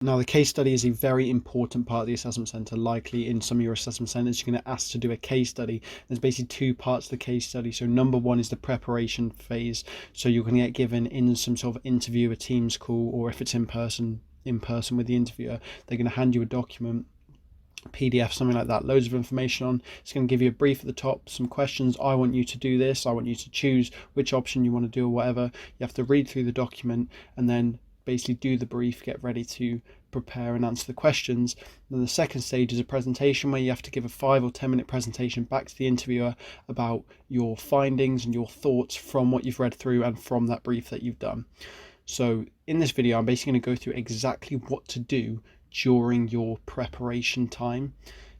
Now, the case study is a very important part of the assessment centre. Likely in some of your assessment centres, you're going to ask to do a case study. There's basically two parts to the case study. So number one is the preparation phase. So you're going to get given in some sort of interview, a Teams call, or if it's in person with the interviewer, they're going to hand you a document, PDF, something like that, loads of information on. It's going to give you a brief at the top, some questions. I want you to do this. I want you to choose which option you want to do or whatever. You have to read through the document and then basically do the brief, get ready to prepare and answer the questions. Then the second stage is a presentation where you have to give a 5 or 10 minute presentation back to the interviewer about your findings and your thoughts from what you've read through and from that brief that you've done. So in this video, I'm basically going to go through exactly what to do during your preparation time.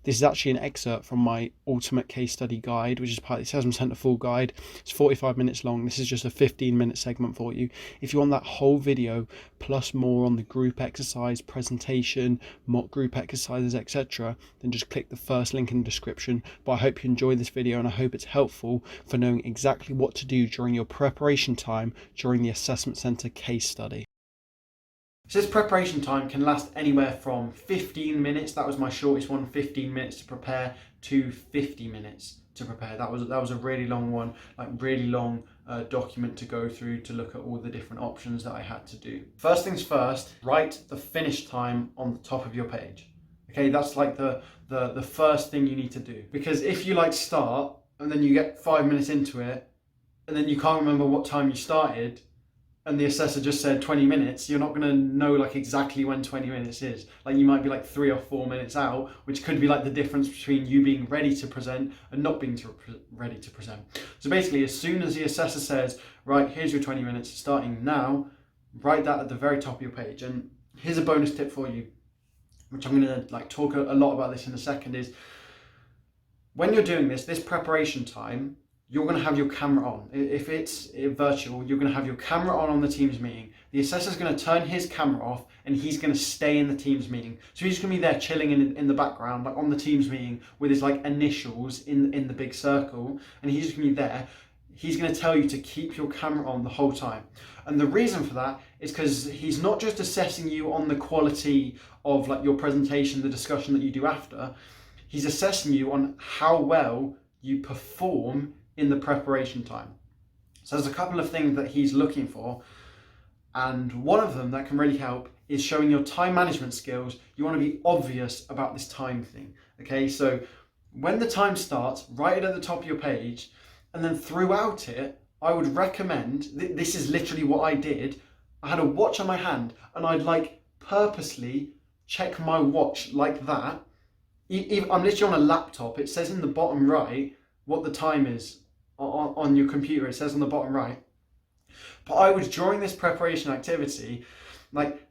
This is actually an excerpt from my ultimate case study guide, which is part of the assessment centre full guide. It's 45 minutes long. This is just a 15-minute segment for you. If you want that whole video plus more on the group exercise, presentation, mock group exercises, etc., then just click the first link in the description. But I hope you enjoy this video and I hope it's helpful for knowing exactly what to do during your preparation time during the assessment centre case study. So this preparation time can last anywhere from 15 minutes, that was my shortest one, 15 minutes to prepare, to 50 minutes to prepare. That was a really long one, like really long document to go through to look at all the different options that I had to do. First things first, write the finish time on the top of your page. Okay, that's like the first thing you need to do. Because if you like start and then you get 5 minutes into it and then you can't remember what time you started, and the assessor just said 20 minutes, you're not going to know like exactly when 20 minutes is. Like you might be like 3 or 4 minutes out, which could be like the difference between you being ready to present and not being ready to present. So basically, as soon as the assessor says, right, here's your 20 minutes starting now, write that at the very top of your page. And here's a bonus tip for you, which I'm going to like talk a lot about this in a second, is when you're doing this preparation time, you're going to have your camera on. If it's virtual, you're going to have your camera on the Teams meeting. The assessor's going to turn his camera off and he's going to stay in the Teams meeting. So he's going to be there chilling in the background, like on the Teams meeting with his like initials in the big circle, and he's just going to be there. He's going to tell you to keep your camera on the whole time. And the reason for that is because he's not just assessing you on the quality of like your presentation, the discussion that you do after. He's assessing you on how well you perform in the preparation time. So there's a couple of things that he's looking for, and one of them that can really help is showing your time management skills. You want to be obvious about this time thing. Okay, so when the time starts, write it at the top of your page, and then throughout it, I would recommend, this is literally what I did, I had a watch on my hand and I'd like purposely check my watch like that. I'm literally on a laptop, it says in the bottom right what the time is on your computer, it says on the bottom right. But I would, during this preparation activity, like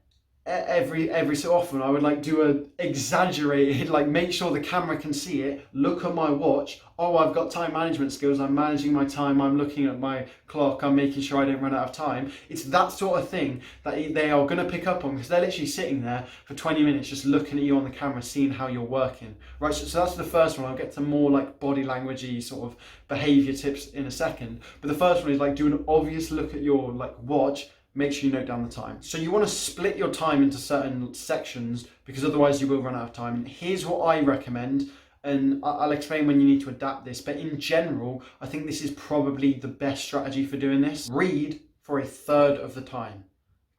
every so often, I would like do a exaggerated, like make sure the camera can see it, look at my watch. Oh, I've got time management skills, I'm managing my time, I'm looking at my clock, I'm making sure I don't run out of time. It's that sort of thing that they are going to pick up on, because they're literally sitting there for 20 minutes just looking at you on the camera, seeing how you're working. Right, so that's the first one. I'll get to more like body languagey sort of behavior tips in a second. But the first one is like do an obvious look at your like watch. Make sure you note down the time. So you want to split your time into certain sections, because otherwise you will run out of time. And here's what I recommend, and I'll explain when you need to adapt this, but in general, I think this is probably the best strategy for doing this. Read for a third of the time.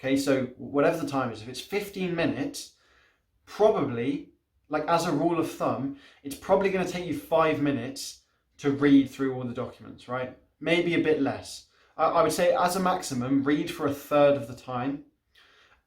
Okay, so whatever the time is, if it's 15 minutes, probably, like as a rule of thumb, it's probably going to take you 5 minutes to read through all the documents, right? Maybe a bit less. I would say as a maximum, read for a third of the time.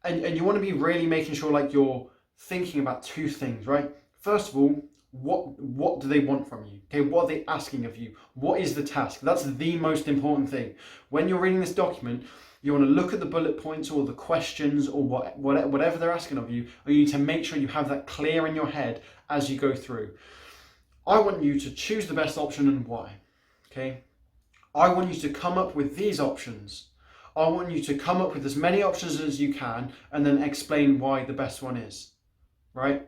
And you want to be really making sure like you're thinking about two things, right? First of all, what do they want from you? Okay, what are they asking of you? What is the task? That's the most important thing. When you're reading this document, you want to look at the bullet points or the questions or whatever they're asking of you, and you need to make sure you have that clear in your head as you go through. I want you to choose the best option and why, okay? I want you to come up with these options. I want you to come up with as many options as you can and then explain why the best one is, right?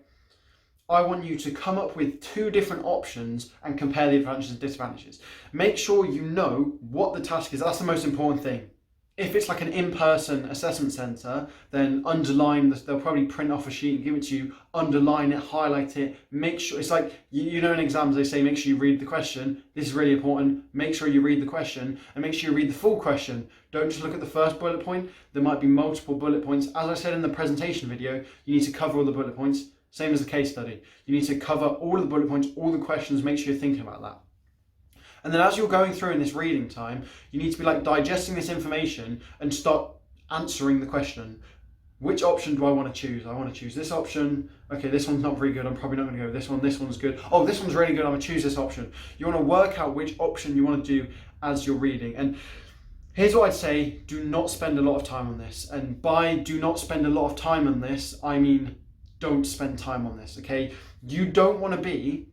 I want you to come up with 2 different options and compare the advantages and disadvantages. Make sure you know what the task is. That's the most important thing. If it's like an in-person assessment centre, then underline this. They'll probably print off a sheet and give it to you, underline it, highlight it, make sure, it's like, you know in exams they say make sure you read the question. This is really important. Make sure you read the question and make sure you read the full question. Don't just look at the first bullet point. There might be multiple bullet points. As I said in the presentation video, you need to cover all the bullet points. Same as the case study. You need to cover all of the bullet points, all the questions, make sure you're thinking about that. And then as you're going through in this reading time, you need to be like digesting this information and start answering the question. Which option do I want to choose? I want to choose this option. Okay, this one's not very good. I'm probably not going to go with this one. This one's good. Oh, this one's really good. I'm going to choose this option. You want to work out which option you want to do as you're reading. And here's what I'd say. Do not spend a lot of time on this. And by do not spend a lot of time on this, I mean don't spend time on this, okay? You don't want to be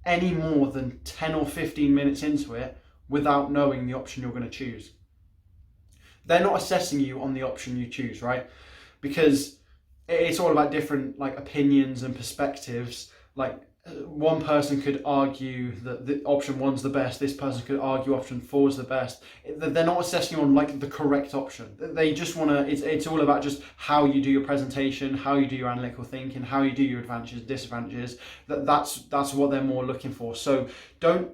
any more than 10 or 15 minutes into it without knowing the option you're going to choose. They're not assessing you on the option you choose, right? Because it's all about different like opinions and perspectives. Like one person could argue that the option 1's the best, this person could argue option 4's the best. They're not assessing you on like the correct option. They just want to, it's all about just how you do your presentation, how you do your analytical thinking, how you do your advantages, disadvantages. That's what they're more looking for. So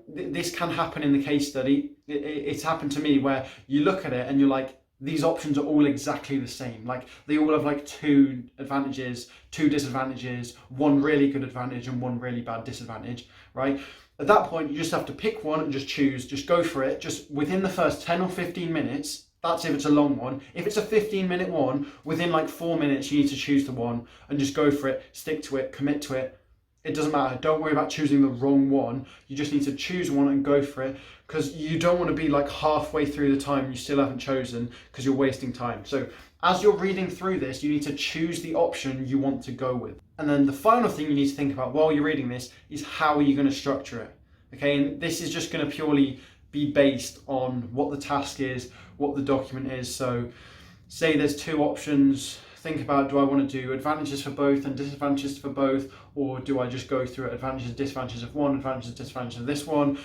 this can happen in the case study. It's happened to me where you look at it and you're like, these options are all exactly the same. Like they all have like 2 advantages, 2 disadvantages, 1 really good advantage and 1 really bad disadvantage, right? At that point, you just have to pick one and just choose, just go for it. Just within the first 10 or 15 minutes, that's if it's a long one. If it's a 15-minute one, within like 4 minutes, you need to choose the one and just go for it, stick to it, commit to it. It doesn't matter. Don't worry about choosing the wrong one. You just need to choose one and go for it, because you don't want to be like halfway through the time you still haven't chosen because you're wasting time. So as you're reading through this, you need to choose the option you want to go with. And then the final thing you need to think about while you're reading this is how are you going to structure it? Okay, and this is just going to purely be based on what the task is, what the document is. So say there's 2 options. Think about, do I want to do advantages for both and disadvantages for both, or do I just go through advantages and disadvantages of one, advantages and disadvantages of this one?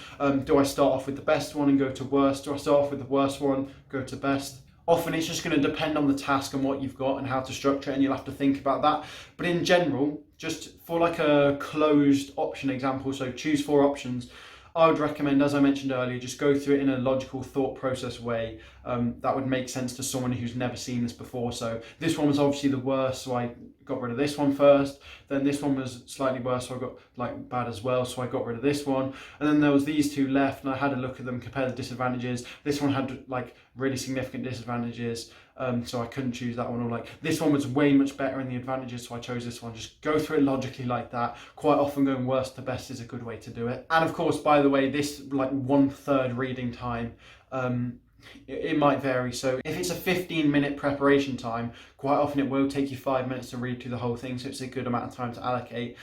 Do I start off with the best one and go to worst? Do I start off with the worst one, go to best? Often it's just going to depend on the task and what you've got and how to structure it, and you'll have to think about that. But in general, just for like a closed option example, so choose 4 options, I would recommend, as I mentioned earlier, just go through it in a logical thought process way. That would make sense to someone who's never seen this before. So this one was obviously the worst, so I got rid of this one first. Then this one was slightly worse, so I got like bad as well, so I got rid of this one. And then there was these 2 left, and I had a look at them, compare the disadvantages. This one had like really significant disadvantages, so I couldn't choose that one. Or like this one was way much better in the advantages, so I chose this one. Just go through it logically like that. Quite often going worst to best is a good way to do it. And of course, by the way, this like 1/3 reading time, it might vary. So if it's a 15-minute preparation time, quite often it will take you 5 minutes to read through the whole thing, so it's a good amount of time to allocate.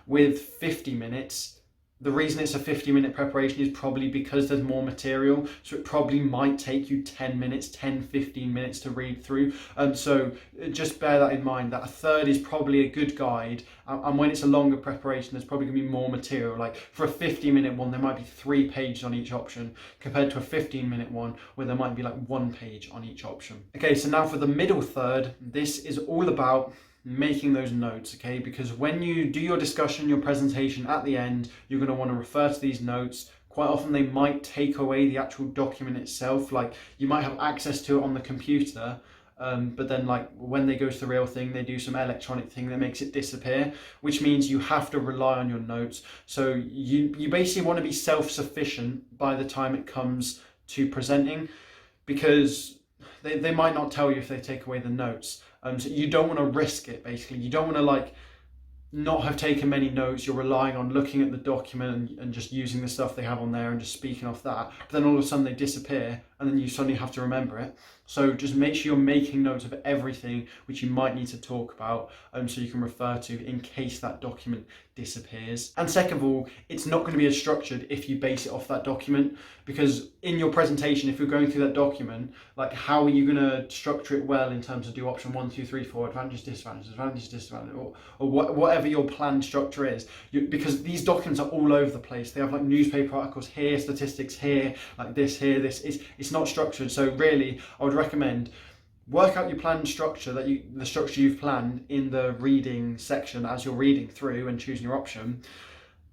With 50 minutes, the reason it's a 50-minute preparation is probably because there's more material, so it probably might take you 10 minutes, 10, 15 minutes to read through. So just bear that in mind, that 1/3 is probably a good guide, and when it's a longer preparation, there's probably going to be more material. Like for a 50-minute one, there might be 3 pages on each option, compared to a 15-minute one where there might be like 1 page on each option. Okay, so now for the middle third, this is all about making those notes, okay? Because when you do your discussion, your presentation at the end, you're going to want to refer to these notes. Quite often they might take away the actual document itself. Like you might have access to it on the computer, but then like when they go to the real thing, they do some electronic thing that makes it disappear, which means you have to rely on your notes. So you basically want to be self-sufficient by the time it comes to presenting, because they might not tell you if they take away the notes. So you don't want to risk it, basically. You don't want to like not have taken many notes. You're relying on looking at the document and just using the stuff they have on there and just speaking off that. But then all of a sudden they disappear and then you suddenly have to remember it. So just make sure you're making notes of everything which you might need to talk about, so you can refer to in case that document disappears. And second of all, it's not going to be as structured if you base it off that document, because in your presentation, if you're going through that document, like how are you going to structure it well in terms of do option 1, 2, 3, 4, advantages, disadvantages, advantages, disadvantages, or whatever your planned structure is, because these documents are all over the place. They have like newspaper articles here, statistics here, like this here, this. It's not structured. So really, I would recommend work out your planned structure, the structure you've planned in the reading section as you're reading through and choosing your option,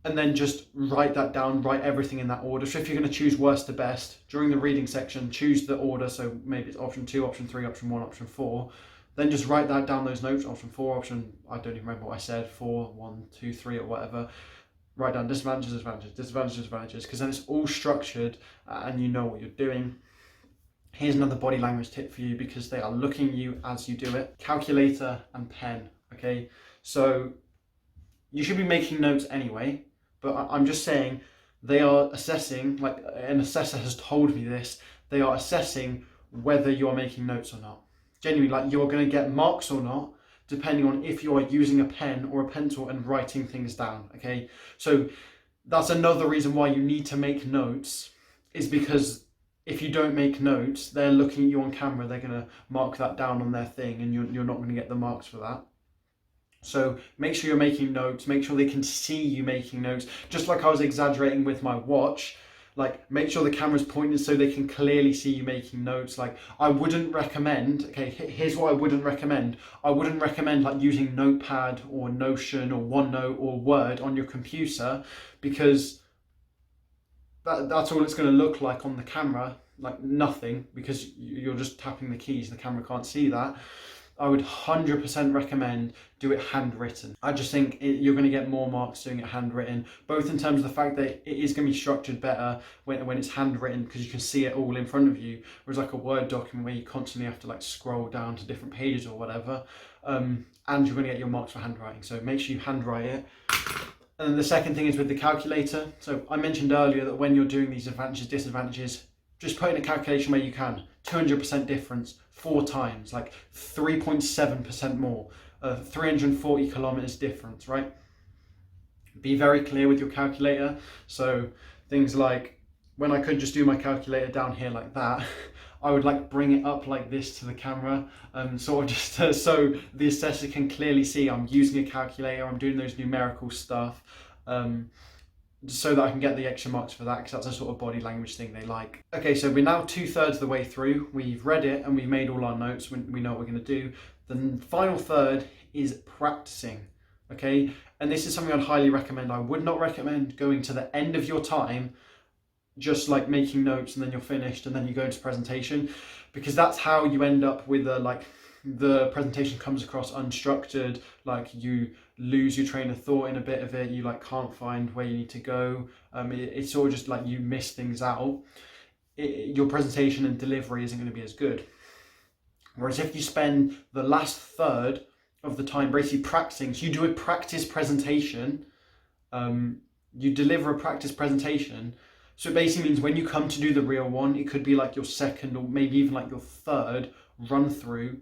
and then just write that down, write everything in that order. So if you're going to choose worst to best during the reading section, choose the order. So maybe it's option 2, option 3, option 1, option 4. Then just write that down, those notes, option 4, option, I don't even remember what I said, 4, 1, 2, 3 or whatever. Write down disadvantages, advantages, disadvantages, advantages, because then it's all structured and you know what you're doing. Here's another body language tip for you, because they are looking at you as you do it. Calculator and pen, okay? So you should be making notes anyway, but I'm just saying they are assessing, like an assessor has told me this, they are assessing whether you are making notes or not. Genuinely, like you're going to get marks or not, depending on if you are using a pen or a pencil and writing things down, okay? So that's another reason why you need to make notes, is because if you don't make notes, they're looking at you on camera, they're going to mark that down on their thing, and you're not going to get the marks for that. So make sure you're making notes, make sure they can see you making notes. Just like I was exaggerating with my watch, like make sure the camera's pointed so they can clearly see you making notes. Like I wouldn't recommend, okay, here's what I wouldn't recommend. I wouldn't recommend like using Notepad or Notion or OneNote or Word on your computer, because that's all it's going to look like on the camera, like nothing, because you're just tapping the keys, the camera can't see that. I would 100% recommend do it handwritten. I just think you're going to get more marks doing it handwritten, both in terms of the fact that it is going to be structured better when it's handwritten, because you can see it all in front of you, whereas like a Word document where you constantly have to like scroll down to different pages or whatever, and you're going to get your marks for handwriting. So make sure you handwrite it. And then the second thing is with the calculator. So I mentioned earlier that when you're doing these advantages, disadvantages, just put in a calculation where you can. 200% difference 4 times, like 3.7% more, 340 kilometers difference, right? Be very clear with your calculator. So things like when I could just do my calculator down here like that, I would like bring it up like this to the camera, sort of just so the assessor can clearly see I'm using a calculator, I'm doing those numerical stuff, so that I can get the extra marks for that, because that's a sort of body language thing they like. Okay, so we're now 2/3 of the way through. We've read it and we've made all our notes. We know what we're going to do. The final third is practicing, okay? And this is something I'd highly recommend. I would not recommend going to the end of your time just like making notes and then you're finished and then you go into presentation, because that's how you end up with the presentation comes across unstructured, like you lose your train of thought in a bit of it, you like can't find where you need to go, it's sort of just like you miss things out. Your presentation and delivery isn't going to be as good. Whereas if you spend the last third of the time basically practicing, so you do a practice presentation, you deliver a practice presentation, so it basically means when you come to do the real one, it could be like your second or maybe even like your third run through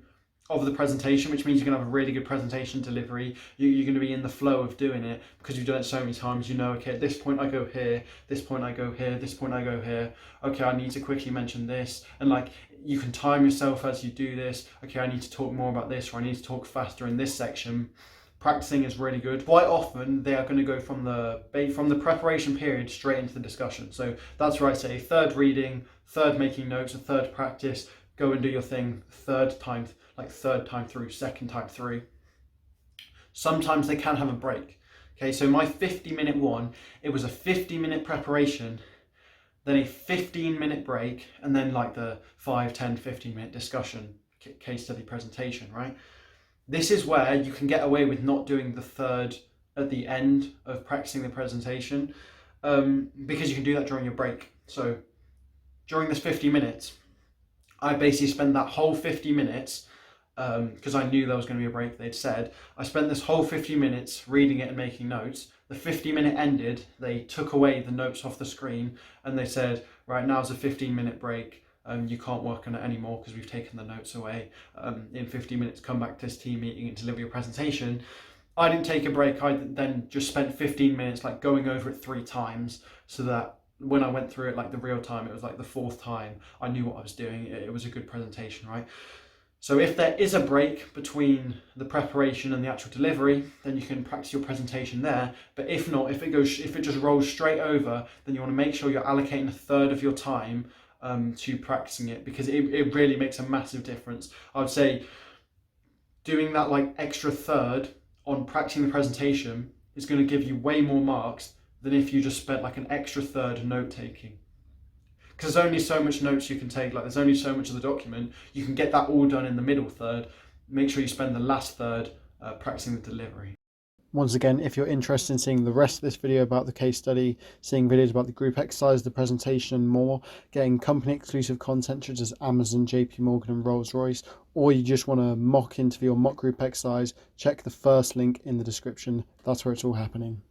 of the presentation, which means you're going to have a really good presentation delivery. You're going to be in the flow of doing it because you've done it so many times. You know, okay, at this point I go here, this point I go here, this point I go here. Okay, I need to quickly mention this. And like you can time yourself as you do this. Okay, I need to talk more about this, or I need to talk faster in this section. Practicing is really good. Quite often they are going to go from the preparation period straight into the discussion. So that's where I say third reading, third making notes, a third practice, go and do your thing, third time through, second time through. Sometimes they can have a break. Okay, so my 50-minute one, it was a 50-minute preparation, then a 15-minute break, and then like the 5, 10, 15-minute discussion, case study presentation, right? This is where you can get away with not doing the third at the end of practicing the presentation, because you can do that during your break. So during this 50 minutes, I basically spent that whole 50 minutes, because I knew there was going to be a break, they'd said, I spent this whole 50 minutes reading it and making notes. The 50-minute ended, they took away the notes off the screen and they said, right, now's a 15-minute break. you can't work on it anymore because we've taken the notes away. In 15 minutes, come back to this team meeting and deliver your presentation. I didn't take a break. I then just spent 15 minutes like going over it 3 times, so that when I went through it like the real time, it was like the 4th time, I knew what I was doing. It was a good presentation, right? So if there is a break between the preparation and the actual delivery, then you can practice your presentation there. But if not, if it just rolls straight over, then you want to make sure you're allocating 1/3 of your time to practicing it, because it really makes a massive difference. I would say doing that like extra third on practicing the presentation is going to give you way more marks than if you just spent like an extra third note taking. Because there's only so much notes you can take, like there's only so much of the document. You can get that all done in the middle third. Make sure you spend the last third practicing the delivery. Once again, if you're interested in seeing the rest of this video about the case study, seeing videos about the group exercise, the presentation and more, getting company exclusive content such as Amazon, JP Morgan and Rolls-Royce, or you just want to mock interview or mock group exercise, check the first link in the description. That's where it's all happening.